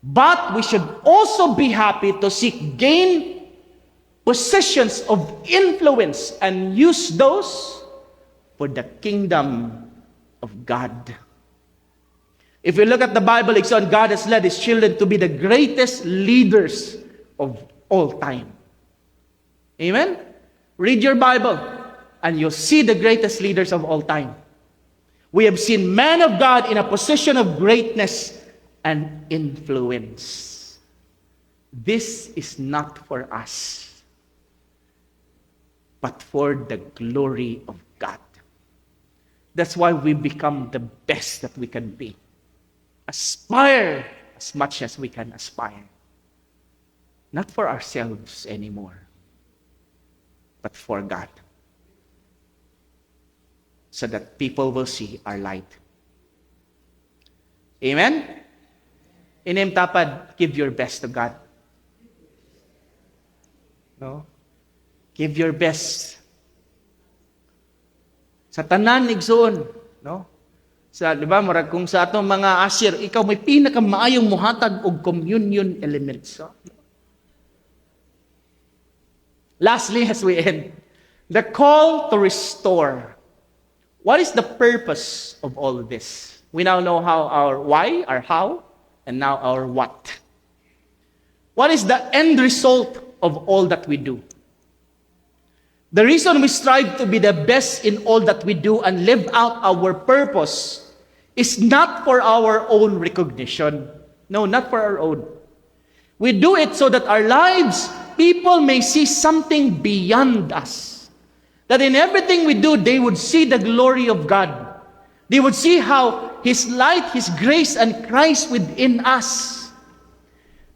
But we should also be happy to gain positions of influence and use those for the kingdom of God. If we look at the Bible, God has led His children to be the greatest leaders of all time. Amen? Read your Bible and you'll see the greatest leaders of all time. We have seen men of God in a position of greatness and influence. This is not for us, but for the glory of God. That's why we become the best that we can be. Aspire as much as we can aspire. Not for ourselves anymore, but for God. So that people will see our light. Amen? Inim tapad, give your best to God. No? Give your best. Sa tanan igsoon, no? Sa, di ba, murag kung sa atong mga asir, ikaw may pinakamaayong muhatag og communion elements. So, lastly, as we end, the call to restore. What is the purpose of all of this? We now know our why, our how, and now our what. What is the end result of all that we do? The reason we strive to be the best in all that we do and live out our purpose is not for our own recognition. No, not for our own. We do it so that our lives, people may see something beyond us. That in everything we do, they would see the glory of God. They would see how His light, His grace, and Christ within us.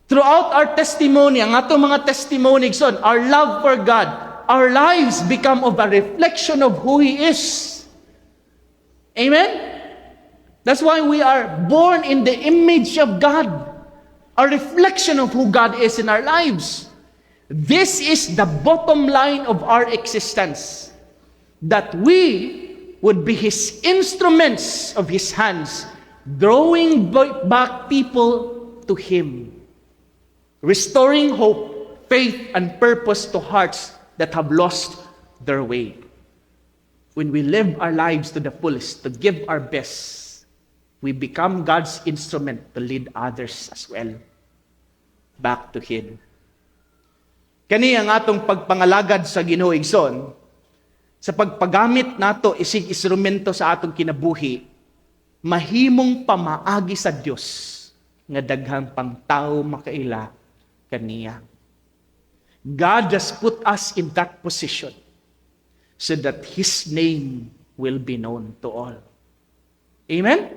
Throughout our testimony, ang atong mga testimonies on, our love for God, our lives become of a reflection of who He is. Amen? That's why we are born in the image of God. A reflection of who God is in our lives. This is the bottom line of our existence. That we would be His instruments of His hands, drawing back people to Him. Restoring hope, faith, and purpose to hearts that have lost their way. When we live our lives to the fullest, to give our best, we become God's instrument to lead others as well back to Him. Kani ang atong pagpangalagad sa Ginoo igsoon, sa pagpagamit nato isig instrumento sa atong kinabuhi, mahimong pamaagi sa Dios nga daghang pang tawo makaila kaniya. God has put us in that position so that His name will be known to all. Amen?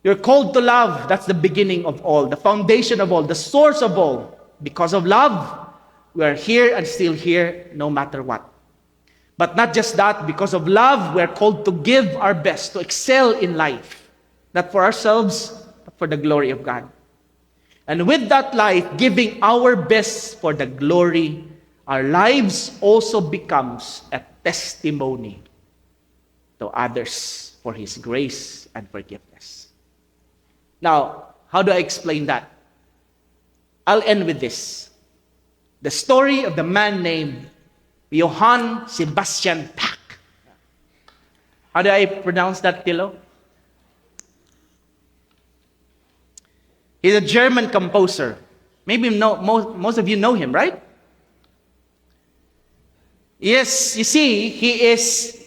You're called to love. That's the beginning of all, the foundation of all, the source of all. Because of love, we are here and still here no matter what. But not just that, because of love, we are called to give our best, to excel in life. Not for ourselves, but for the glory of God. And with that life, giving our best for the glory, our lives also becomes a testimony to others for His grace and forgiveness. Now, how do I explain that? I'll end with this. The story of the man named Johann Sebastian Bach. How do I pronounce that, Tilo? He's a German composer. Maybe most of you know him, right? Yes, you see, he is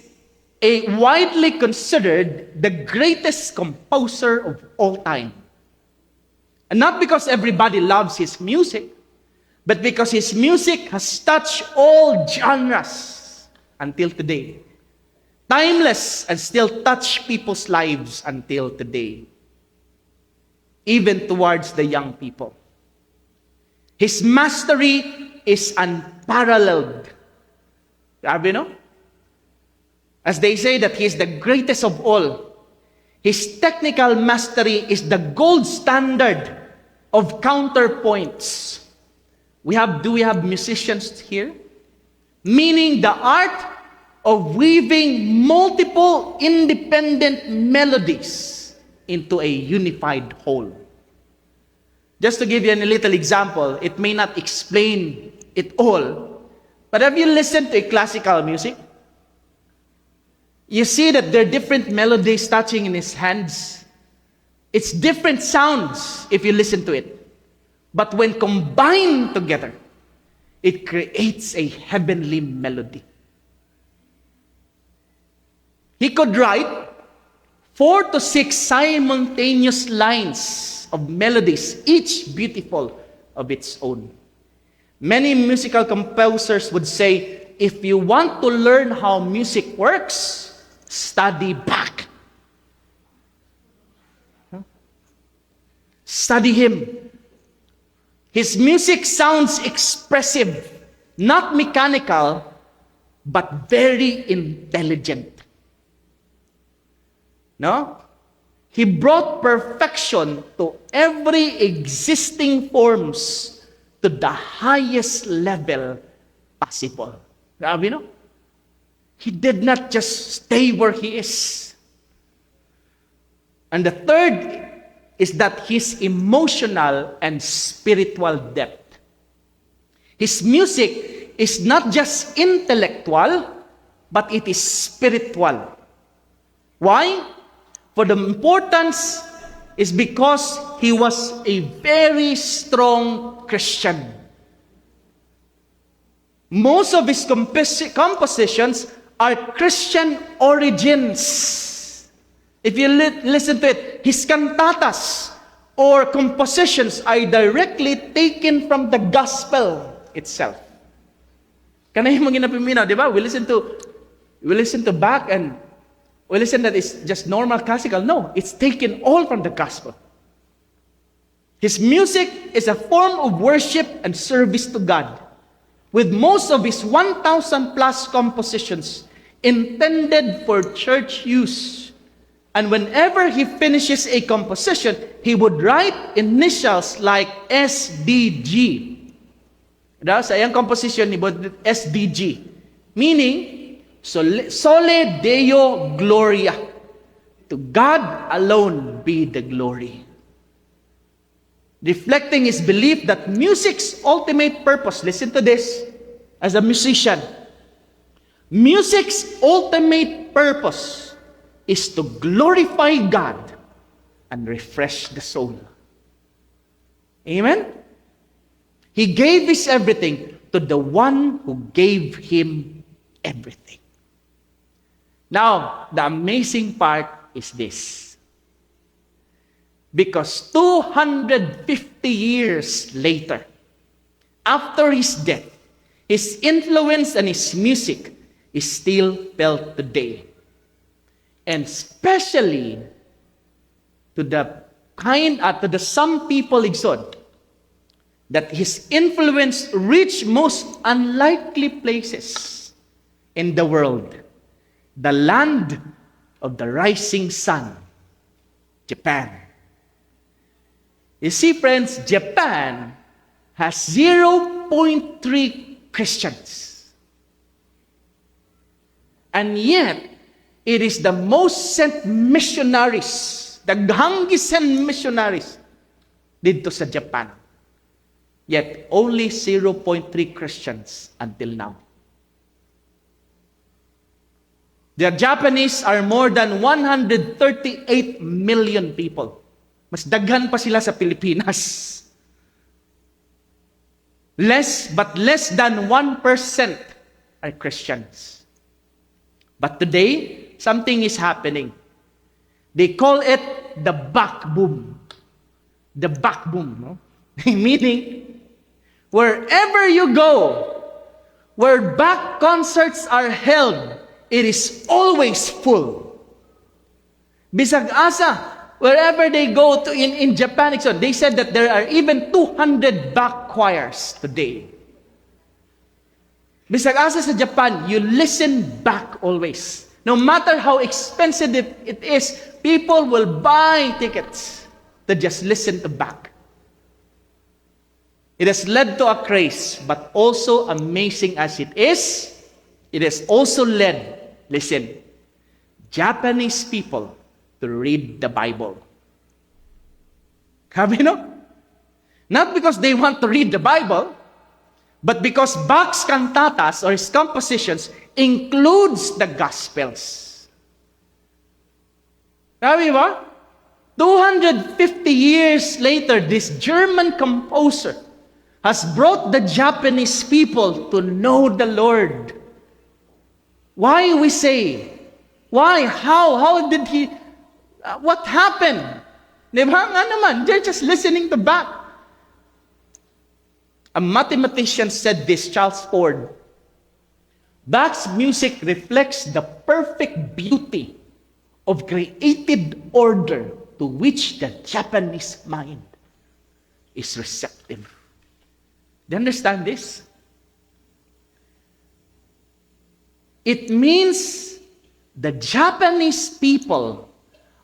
widely considered the greatest composer of all time. And not because everybody loves his music, but because his music has touched all genres until today. Timeless and still touch people's lives until today. Even towards the young people. His mastery is unparalleled. You know? As they say that he is the greatest of all. His technical mastery is the gold standard of counterpoints. Do we have musicians here? Meaning the art of weaving multiple independent melodies into a unified whole. Just to give you a little example, it may not explain it all, but have you listened to classical music? You see that there are different melodies touching in his hands. It's different sounds if you listen to it. But when combined together, it creates a heavenly melody. He could write 4 to 6 simultaneous lines of melodies, each beautiful of its own. Many musical composers would say, if you want to learn how music works, study Bach. Study him. His music sounds expressive, not mechanical, but very intelligent. No? He brought perfection to every existing forms to the highest level possible. Grabe, no? He did not just stay where he is. And the third is that his emotional and spiritual depth. His music is not just intellectual, but it is spiritual. Why? For the importance is because he was a very strong Christian. Most of his compositions are Christian origins. If you listen to it, his cantatas or compositions are directly taken from the gospel itself. Kanay mo ginapaminaw, di ba? We listen to Bach and we listen that it's just normal classical. No, it's taken all from the gospel. His music is a form of worship and service to God, with most of his 1,000 plus compositions intended for church use. And whenever he finishes a composition, he would write initials like SDG. Sa iyang composition, he would SDG, meaning Sole Deo Gloria. To God alone be the glory. Reflecting his belief that music's ultimate purpose, listen to this, as a musician, music's ultimate purpose is to glorify God and refresh the soul. Amen? He gave his everything to the one who gave him everything. Now, the amazing part is this. Because 250 years later, after his death, his influence and his music is still felt today. And especially to the some people exhort that his influence reached most unlikely places in the world. The land of the rising sun, Japan. You see, friends, Japan has 0.3 Christians. And yet, it is the most sent missionaries, daghang gisend missionaries dito sa Japan. Yet, only 0.3 Christians until now. The Japanese are more than 138 million people. Mas daghan pa sila sa Pilipinas. Less than 1% are Christians. But today, something is happening. They call it the back boom. The back boom, no? Meaning, wherever you go, where back concerts are held, it is always full. Bisag asa, wherever they go to in Japan, they said that there are even 200 back choirs today. Bisag asa sa Japan, you listen back always. No matter how expensive it is, people will buy tickets to just listen to back. It has led to a craze, but also amazing as it has also led, listen, Japanese people to read the Bible. Have you know? Not because they want to read the Bible, but because Bach's cantatas or his compositions includes the Gospels. Sabi ba? 250 years later, this German composer has brought the Japanese people to know the Lord. Why we say? Why? How did he? What happened? Diba nga naman, they're just listening to Bach. A mathematician said this, Charles Ford. Bach's music reflects the perfect beauty of created order to which the Japanese mind is receptive. Do you understand this? It means the Japanese people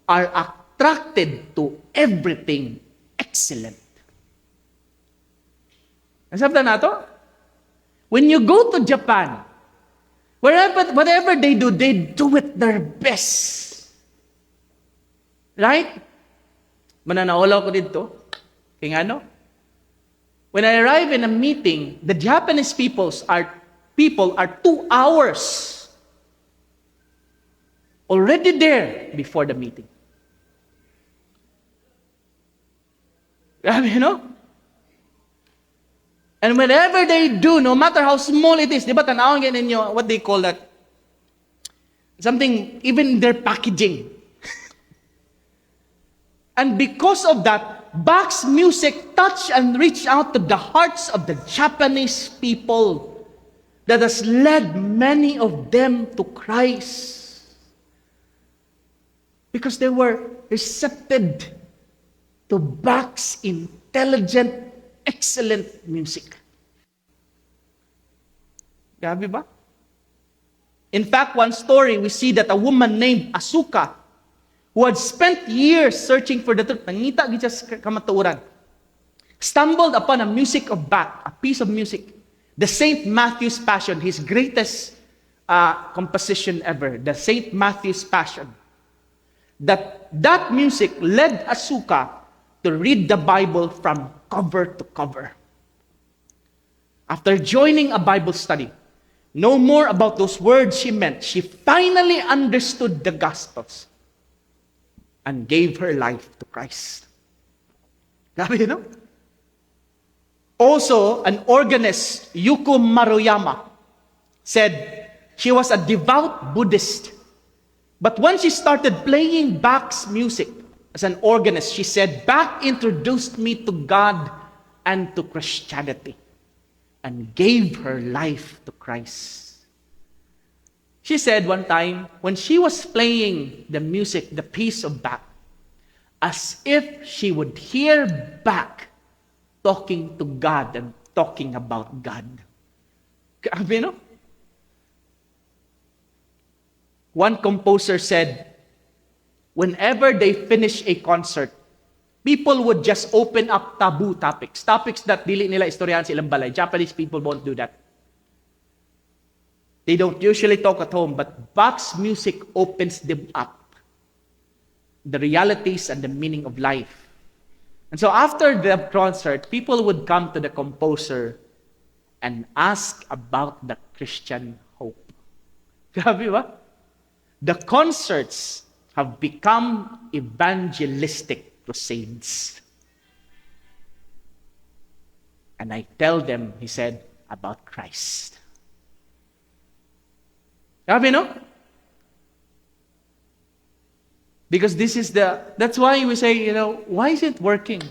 are attracted to everything excellent. Nasabda na to? When you go to Japan, whatever they do it their best. Right? Mananaulaw ko dito. Kaya ano? When I arrive in a meeting, the Japanese people are 2 hours already there before the meeting. You know? And whatever they do, no matter how small it is, di ba tanawin ninyo, what they call that? Something, even their packaging. And because of that, Bach's music touched and reached out to the hearts of the Japanese people that has led many of them to Christ. Because they were receptive to Bach's intelligent, excellent music. Grabe ba? In fact, one story, we see that a woman named Asuka, who had spent years searching for the truth, nangita gid sa kamatuoran, stumbled upon a music of Bach, a piece of music, the St. Matthew's Passion, his greatest composition ever, the St. Matthew's Passion. That music led Asuka to read the Bible from cover to cover. After joining a Bible study, know more about those words she meant, she finally understood the Gospels and gave her life to Christ. Grabe, you know? Also, an organist, Yuko Maruyama, said she was a devout Buddhist. But when she started playing Bach's music as an organist, she said, Bach introduced me to God and to Christianity and gave her life to Christ. She said one time, when she was playing the music, the piece of Bach, as if she would hear Bach talking to God and talking about God. Grabe, no? One composer said, whenever they finish a concert, People would just open up taboo topics. Topics that dili nila istoryahan sa ilang balay. Japanese people won't do that. They don't usually talk at home, but Bach's music opens them up. The realities and the meaning of life. And so after the concert, people would come to the composer and ask about the Christian hope. Grabe ba? The concerts have become evangelistic crusades. And I tell them, he said, about Christ. Grabe, no? Because that's why we say, why is it working?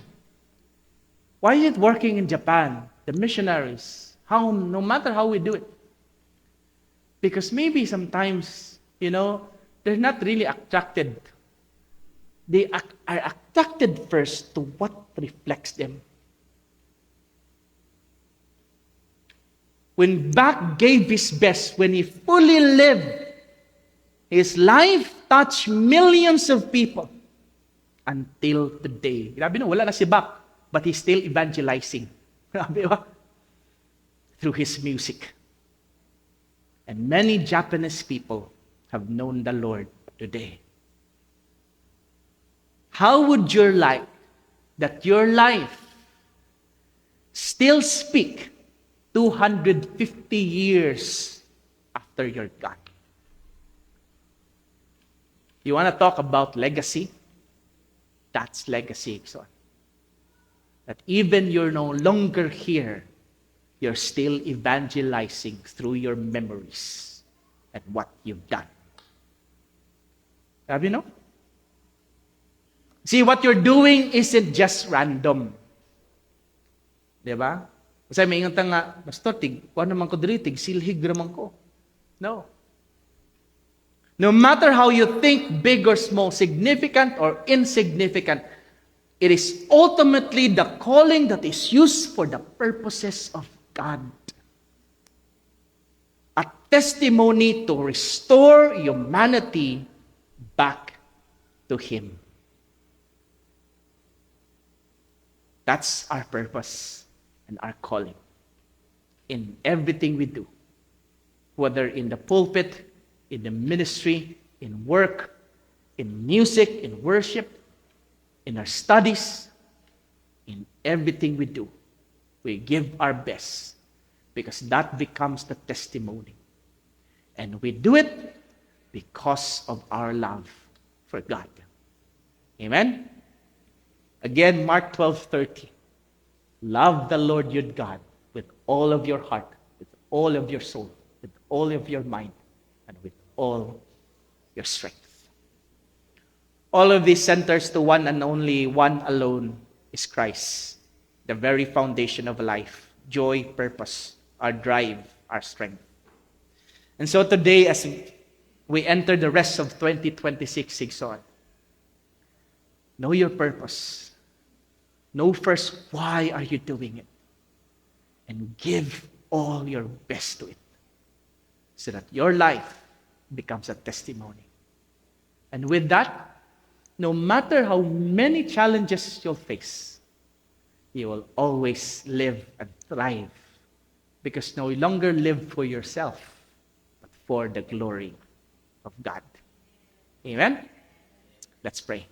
Why is it working in Japan? The missionaries, no matter how we do it. Because maybe sometimes, they're not really attracted. They are attracted first to what reflects them. When Bach gave his best, when he fully lived, his life touched millions of people until today. Grabe no, wala na si Bach, but he's still evangelizing. Grabe ba? Through his music. And many Japanese people have known the Lord today. How would you like that your life still speak 250 years after you're gone? You want to talk about legacy? That's legacy, son. That even you're no longer here, you're still evangelizing through your memories and what you've done. Have you know? See, what you're doing isn't just random. Diba? Kasi may ingat nga, Pastor, kuha naman ko diri, silhig naman ko. No. No matter how you think, big or small, significant or insignificant, it is ultimately the calling that is used for the purposes of God. A testimony to restore humanity back to Him. That's our purpose and our calling in everything we do, whether in the pulpit, in the ministry, in work, in music, in worship, in our studies, in everything we do. We give our best because that becomes the testimony. And we do it because of our love for God. Amen? Again, Mark 12:30. Love the Lord your God with all of your heart, with all of your soul, with all of your mind, and with all your strength. All of this centers to one and only one alone is Christ, the very foundation of life, joy, purpose, our drive, our strength. And so today, as we enter the rest of 2026, Sigson, know your purpose. Know first why are you doing it, and give all your best to it, so that your life becomes a testimony. And with that, no matter how many challenges you'll face, you will always live and thrive, because no longer live for yourself, but for the glory of God. Amen? Let's pray.